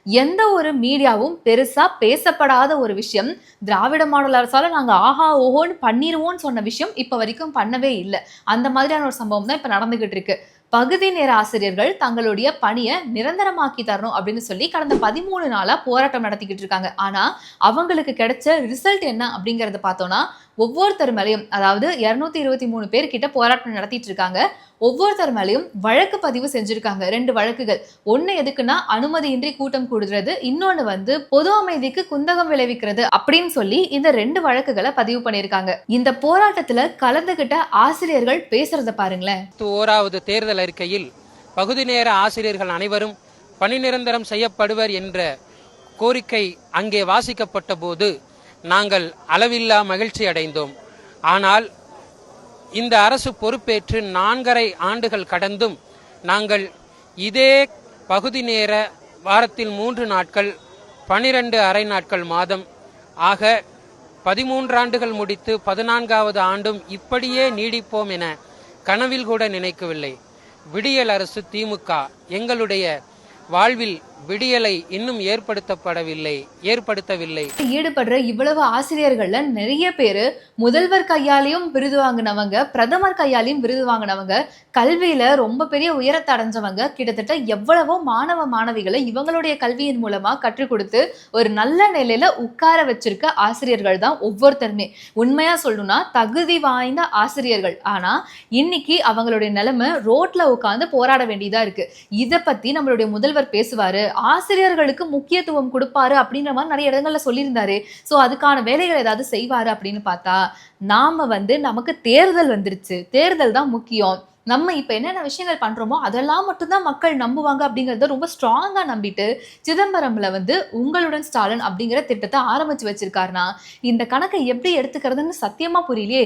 எந்த ஒரு மீடியாவும் பெருசா பேசப்படாத ஒரு விஷயம். திராவிட மாடல் அரசால நாங்க ஆஹா ஓஹோன்னு பண்ணிருவோம்னு சொன்ன விஷயம் இப்ப வரைக்கும் பண்ணவே இல்ல. அந்த மாதிரியான ஒரு சம்பவம் தான் இப்ப நடந்துகிட்டு இருக்கு. பகுதி நேர ஆசிரியர்கள் தங்களுடைய பணிய நிரந்தரமாக்கி தரணும் அப்படின்னு சொல்லி கடந்த 13 நாளா போராட்டம் நடத்திக்கிட்டு இருக்காங்க. ஆனா, அவங்களுக்கு கிடைச்ச ரிசல்ட் என்ன அப்படிங்கிறத பார்த்தோம்னா, ஒவ்வொருத்தர் மேலயும் அதாவது 223 பேர் கிட்ட போராட்டம் நடத்திட்டு இருக்காங்க. ஒவ்வொருத்தர் மேலயும் வழக்கு பதிவு செஞ்சிருக்காங்க. 2 வழக்குகள். ஒண்ணு எதுக்குன்னா, அனுமதியின்றி கூட்டம் கூடுறது. இன்னொன்னு வந்து பொது அமைதிக்கு குந்தகம் விளைவிக்கிறது அப்படின்னு சொல்லி இந்த 2 வழக்குகள பதிவு பண்ணியிருக்காங்க. இந்த போராட்டத்துல கலந்துகிட்ட ஆசிரியர்கள் பேசுறத பாருங்களேன். ஓராவது தேர்தல் அறிக்கையில் பகுதி நேர ஆசிரியர்கள் அனைவரும் பணி நிரந்தரம் செய்யப்படுவர் என்ற கோரிக்கை அங்கே வாசிக்கப்பட்ட போது நாங்கள் அளவில்லா மகிழ்ச்சி அடைந்தோம். ஆனால் இந்த அரசு பொறுப்பேற்று 4.5 ஆண்டுகள் கடந்தும் நாங்கள் இதே பகுதி நேர வாரத்தில் 3 நாட்கள் 12 அரை நாட்கள் மாதம் ஆக 13 ஆண்டுகள் முடித்து 14வது ஆண்டும் இப்படியே நீடிப்போம் என கனவில் கூட நினைக்கவில்லை. விடியல் அரசு திமுக எங்களுடைய வாழ்வில் விடியலை இன்னும் ஏற்படுத்தவில்லை. ஈடுபடுற இவ்வளவு ஆசிரியர்கள்ல நிறைய பேரு முதல்வர் கையாலையும் விருது வாங்கினவங்க, பிரதமர் கையாலையும் விருது வாங்கினவங்க, கல்வியில ரொம்ப பெரிய உயரத்தை அடைஞ்சவங்க, கிட்டத்தட்ட எவ்வளவோ மாணவ மாணவிகளை இவங்களுடைய கல்வியின் மூலமா கற்றுக் கொடுத்து ஒரு நல்ல நிலையில உட்கார வச்சிருக்க ஆசிரியர்கள் தான் ஒவ்வொருத்தருமே. உண்மையா சொல்லணும்னா தகுதி வாய்ந்த ஆசிரியர்கள். ஆனா இன்னைக்கு அவங்களுடைய நிலைமை ரோட்ல உட்கார்ந்து போராட வேண்டியதா இருக்கு. இத பத்தி நம்மளுடைய முதல்வர் பேசுவாரு, ஆசிரியர்களுக்கு முக்கியத்துவம் கொடுப்பாரு அப்படின்ற மாதிரி நிறைய இடங்கள்ல சொல்லியிருந்தாரு. சோ அதுக்கான வேலைகள் ஏதாவது செய்வாரு அப்படின்னு பார்த்தா, நாம வந்து நமக்கு தேர்தல் வந்துருச்சு. தேர்தல் தான் முக்கியம். நம்ம இப்ப என்னென்ன விஷயங்கள் பண்றோமோ அதெல்லாம் மட்டும்தான் மக்கள் நம்புவாங்க அப்படிங்கறத ரொம்ப ஸ்ட்ராங்கா நம்பிட்டு சிதம்பரம்ல வந்து உங்களுடன் ஸ்டாலின் அப்படிங்கிற திட்டத்தை ஆரம்பிச்சு வச்சிருக்காருன்னா, இந்த கணக்கை எப்படி எடுத்துக்கிறதுன்னு சத்தியமா புரியலையே.